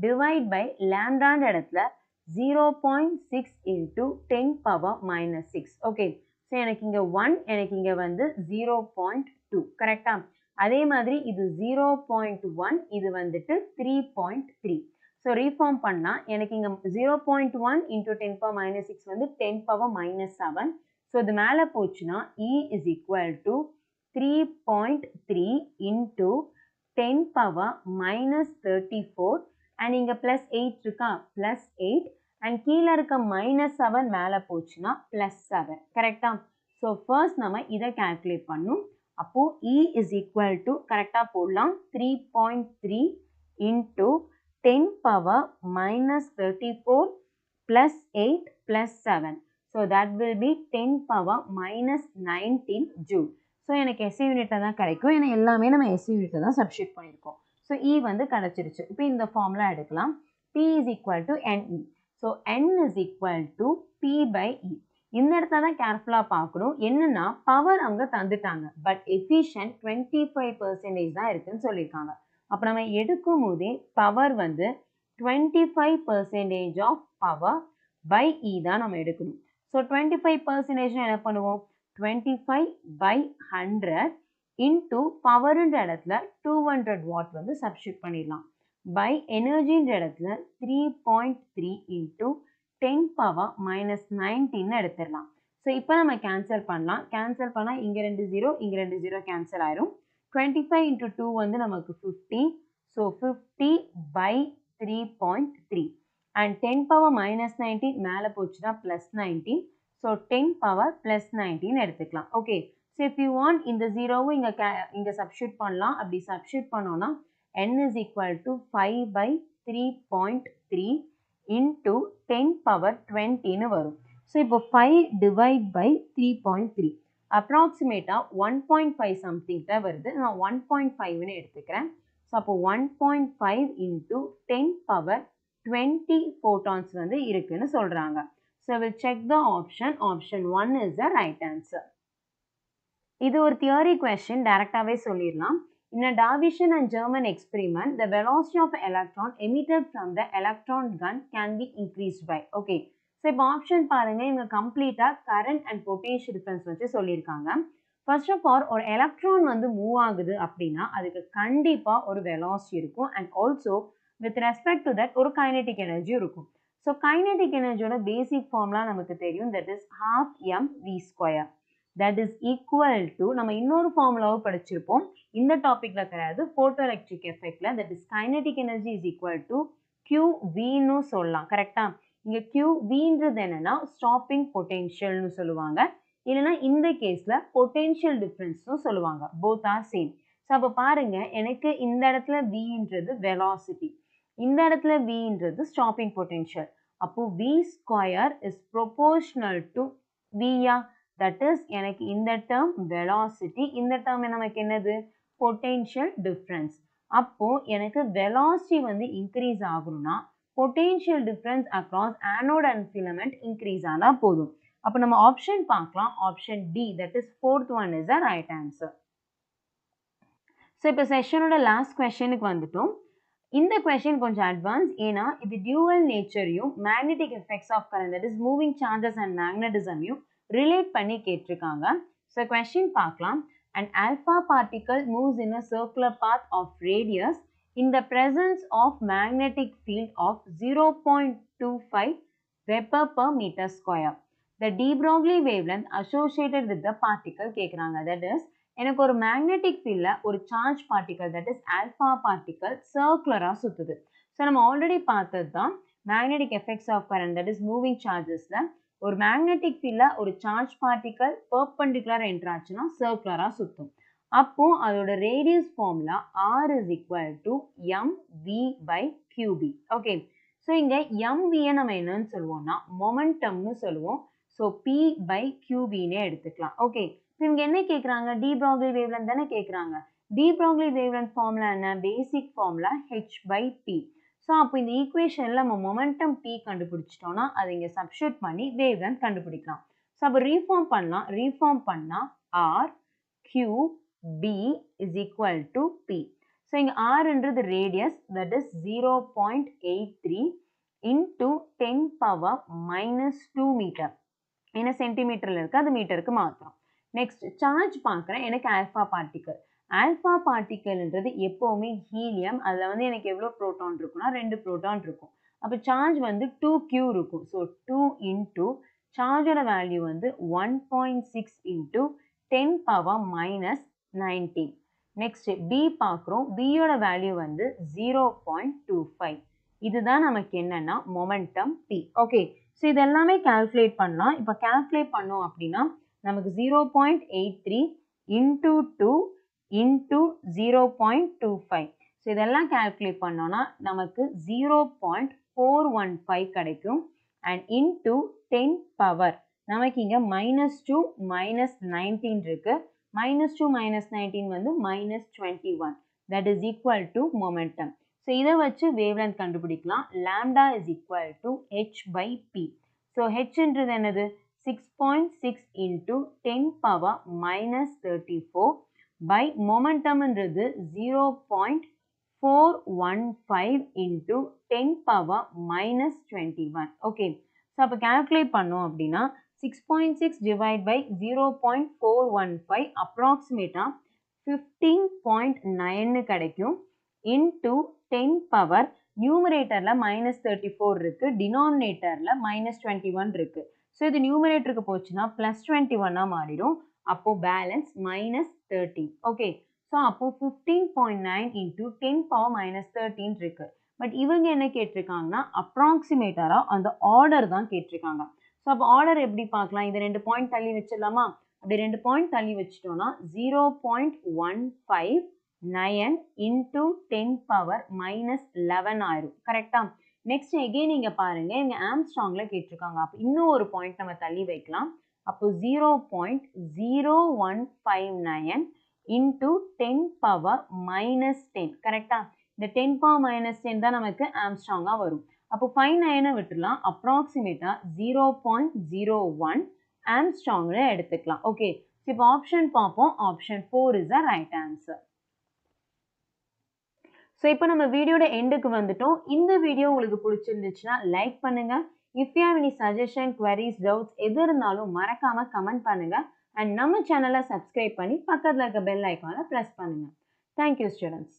Speaker 1: டிவைட் பை lambdaன்ற இடத்துல 0.6 into 10 power minus 6. Okay, so எனக்கு இங்கே 1, எனக்கு இங்கே வந்து 0.2 கரெக்டா? அதே மாதிரி இது 0.1, இது வந்துட்டு 3.3. ஸோ ரீஃபார்ம் பண்ணால் எனக்கு இங்கே 0.1 into 10 power minus 6 வந்து 10 power minus 7. ஸோ இது மேலே போச்சுன்னா E is equal to 3.3 into 10 power minus 34 and இங்கே ப்ளஸ் 8 இருக்கா, ப்ளஸ் 8 அண்ட் கீழே இருக்க மைனஸ் 7 மேலே போச்சுன்னா ப்ளஸ் 7 கரெக்டா? ஸோ ஃபர்ஸ்ட் நம்ம இதை கால்குலேட் பண்ணும். அப்போது E is equal to கரெக்டாக போடலாம் 3.3 into 10 power minus 34 plus 8 plus 7. So that will be 10 power minus 19 joule. So எனக்கு SI யூனிட்டில் தான் கிடைக்கும். ஏன்னா எல்லாமே நம்ம SI யூனிட்டில் தான் சப்ஸ்டியூட் பண்ணியிருக்கோம். ஸோ E வந்து கிடச்சிருச்சு. இப்போ இந்த ஃபார்முலா எடுக்கலாம். P is equal to NE. So N is equal to P by E. இந்த இடத்துல தான் கேர்ஃபுல்லாக பார்க்கணும். என்னன்னா பவர் அங்கே தந்துட்டாங்க, பட் எஃபிஷியன்ட் 25% தான் இருக்குன்னு சொல்லியிருக்காங்க. அப்போ நம்ம எடுக்கும் போதே பவர் வந்து 25% ஆஃப் பவர் பை E தான் நம்ம எடுக்கணும். ஸோ 25% என்ன பண்ணுவோம், 25 by 100 இன்டூ பவர்ன்ற இடத்துல 200 வாட் வந்து சப்ஸ்டியூட் பண்ணிடலாம். பை எனர்ஜின்ற இடத்துல 3.3 இன்டூ 10 power minus 19 எடுத்துடலாம். ஸோ இப்போ நம்ம கேன்சல் பண்ணலாம். கேன்சல் பண்ணால் இங்கே 2 0 இங்கே 2 0 கேன்சல் ஆயிரும். 25 into 2 வந்து நமக்கு 50. So 50 by 3.3 and 10 power minus 19 மேலே போச்சுன்னா plus 19. ஸோ 10 power plus 19 எடுத்துக்கலாம். Okay, so if you want இந்த 0வும் இங்கே சப்ஸ்டியூட் பண்ணலாம். அப்படி சப்ஸ்டியூட் பண்ணோன்னா n is equal to 5 by 3.3 into 10 power 20 வரும். ஸோ இப்போ 5 divide by 3.3 அப்ராக்சிமேட்டாக 1.5 சம்திங் தான் வருது. நான் 1.5ன்னு எடுத்துக்கிறேன். ஸோ அப்போ 1.5 into 10 power 20 photons வந்து இருக்குன்னு சொல்கிறாங்க. So we'll check the option. Option 1 is the right answer. இது ஒரு தியரி கொஸ்டின், டைரக்டாகவே சொல்லிடலாம். In a Davission and German experiment, the velocity of an electron emitted from the electron gun can be increased by. Okay. So, இப்போ ஆப்ஷன் பாருங்க, இவங்க கம்ப்ளீட்டாக கரண்ட் அண்ட் பொட்டன்ஷியல் டிஃபரன்ஸ் வச்சு சொல்லியிருக்காங்க. ஃபர்ஸ்ட் ஆஃப் ஆல் ஒரு எலக்ட்ரான் வந்து மூவ் ஆகுது அப்படின்னா அதுக்கு கண்டிப்பாக ஒரு வெலாசிட்டி இருக்கும். And also with respect to that ஒரு கைனெட்டிக் எனர்ஜி இருக்கும். ஸோ கைனெட்டிக் எனர்ஜியோட பேசிக் ஃபார்ம்லாம் நமக்கு தெரியும். That is half mv². that is equal to நம்ம இன்னொரு ஃபார்முலாவும் படிச்சிருப்போம், இந்த டாபிக்ல கிடையாது, போட்டோ எலக்ட்ரிக் எஃபெக்ட்ல. that is kinetic energy is equal to qvன்னு சொல்லலாம். கரெக்டா? இங்க qvன்றது என்னன்னா ஸ்டாப்பிங் பொட்டென்ஷியல்னு சொல்லுவாங்க, இல்லைன்னா இந்த கேஸ்ல பொட்டென்ஷியல் டிஃபரன்ஸ்னு சொல்லுவாங்க. both are same. ஸோ அப்போ பாருங்க, எனக்கு இந்த இடத்துல vன்றது வெலாசிட்டி, இந்த இடத்துல vன்றது ஸ்டாப்பிங் பொட்டென்ஷியல். அப்போ v² is proportional to v. That is எனக்கு இந்த term velocity, இந்த term நமக்கு என்னது potential difference. அப்போ எனக்கு velocity வந்து increase ஆகணும்னா potential difference across anode and filament increase ஆனா போதும். அப்போ நம்ம ஆப்ஷன் பார்க்கலாம். Option D, that is fourth one is the right answer. So இப்போ செஷனோட லாஸ்ட் கொஸ்டினுக்கு வந்துட்டோம். இந்த கொஸ்டின் கொஞ்சம் அட்வான்ஸ், ஏன்னா இது டியூவல் நேச்சரையும் magnetic effects of current, that is moving charges and மேக்னட்டிசமையும் ரிலேட் பண்ணி கேட்டிருக்காங்க. ஸோ கொஸ்டின் பார்க்கலாம். An alpha particle moves in a circular path of radius in the presence of magnetic field of 0.25 Weber per meter square. The De-Broglie wavelength associated with the particle கேட்குறாங்க. that is எனக்கு ஒரு மேக்னெட்டிக் ஃபீல்ட்ல ஒரு charge particle, that is alpha particle சர்க்குலராக சுற்றுது. ஸோ நம்ம ஆல்ரெடி பார்த்தது தான் magnetic effects of current, that is moving சார்ஜஸ்ல ஒரு மேக்னெட்டிக் ஃபீல்ட்ல ஒரு சார்ஜ் பார்ட்டிகல் பெர்பெண்டிகுலர் என்ட்ராச்சுன்னா சர்க்குலராக சுற்றும். அப்போ அதோட radius formula R is equal to mv by qb. Okay, so இங்கே mvயை நம்ம என்னன்னு சொல்லுவோம்னா மொமெண்டம்னு சொல்லுவோம். ஸோ p by qbன்னே எடுத்துக்கலாம். ஓகே, இவங்க என்ன கேட்குறாங்க, De-Broglie wavelength தானே கேட்குறாங்க. De-Broglie wavelength ஃபார்முலா என்ன, பேசிக் formula h by p. So அப்போ இந்த ஈக்குவேஷனில் நம்ம மொமெண்டம் p கண்டுபிடிச்சிட்டோம்னா அதை இங்கே சப்ஸ்டியூட் பண்ணி வேவ்லென்த் கண்டுபிடிக்கலாம். ஸோ அப்போ ரீஃபார்ம் பண்ணலாம். ரீஃபார்ம் பண்ணால் r q b is equal to p. ஸோ இங்கே rன்றது ரேடியஸ், that is 0.83 into 10 power minus 2 metre. ஏன்னா சென்டிமீட்டரில் இருக்குது, அது மீட்டருக்கு மாற்றணும். நெக்ஸ்ட் சார்ஜ் பார்க்குறேன். எனக்கு ஆல்ஃபா பார்ட்டிக்கல். ஆல்ஃபா பார்ட்டிக்கல்ன்றது எப்போவுமே ஹீலியம். அதில் வந்து எனக்கு எவ்வளோ ப்ரோட்டான் இருக்குன்னா 2 ப்ரோட்டான் இருக்கும். அப்போ சார்ஜ் வந்து 2q இருக்கும். ஸோ 2 இன்டூ சார்ஜோட வேல்யூ வந்து 1.6 into 10 power minus 19. Next B பார்க்குறோம். பியோட வேல்யூ வந்து 0.25. இதுதான் நமக்கு என்னன்னா மொமெண்டம் பி. ஓகே, ஸோ இதெல்லாமே கால்குலேட் பண்ணலாம். இப்போ கால்குலேட் பண்ணோம் அப்படின்னா நமக்கு 0.83 into 2 into 0.25. ஸோ இதெல்லாம் கால்குலேட் பண்ணோன்னா நமக்கு 0.415 கிடைக்கும். அண்ட் இன்டூ 10 பவர் நமக்கு இங்கே -2 -19 இருக்கு. minus 2 minus 19 வந்து minus 21. That is equal to momentum. So, இதை வச்சு wavelength கண்டுபிடிக்கலாம். Lambda is equal to h by p. So, h என்றது என்னது? 6.6 into 10 power minus 34 by momentum என்றது 0.415 into 10 power minus 21. Okay. So, அப்போ calculate பண்ணோம் அப்படின்னா 6.6 divided by 0.415 approximate 15.9 கிடைக்கும் into 10 power numeratorல minus 34 இருக்கு denominatorல minus 21 இருக்கு. So இது numeratorக்கு போச்சுன்னா plus 21 மாறிடும். அப்போ balance minus 13. Okay. So அப்போ 15.9 into 10 power minus 13 இருக்கு. பட் இவங்க என்ன கேட்டிருக்காங்கன்னா approximateரா அந்த order தான் கேட்டிருக்காங்க. So அப்போ order எப்படி பார்க்கலாம்? இது 2 point தள்ளி வச்சிடலாமா? அப்படி 2 point தள்ளி வச்சிட்டோம்னா 0.159 into 10 power minus 11 ஆயிரும். கரெக்டா? நெக்ஸ்ட் again நீங்க பாருங்க, இங்க ஆம்ஸ்ட்ராங்ல கேட்டிருக்காங்க. அப்போ இன்னும் ஒரு பாயிண்ட் நம்ம தள்ளி வைக்கலாம். அப்போ 0.0159 into 10 power minus 10. கரெக்டா? இந்த 10 power minus 10 தான் நமக்கு ஆம்ஸ்ட்ராங்கா வரும். அப்போ 59 விட்டுலாம், அப்ராக்சிமேட்டா 0.01 ஆம்ஸ்ட்ராங்ல எடுத்துக்கலாம். ஓகே, இப்போ ஆப்ஷன் பார்ப்போம். Option 4 is the right answer. So இப்போ நம்ம வீடியோட எண்டுக்கு வந்துட்டோம். இந்த வீடியோ உங்களுக்கு பிடிச்சிருந்துச்சுன்னா லைக் பண்ணுங்க. If you have any suggestion, queries, doubts எது இருந்தாலும் மறக்காம கமெண்ட் பண்ணுங்க. அண்ட் நம்ம சேனலை சப்ஸ்கிரைப் பண்ணி பக்கத்தில் இருக்க பெல் ஐக்கானை ப்ரெஸ் பண்ணுங்க. Thank you students.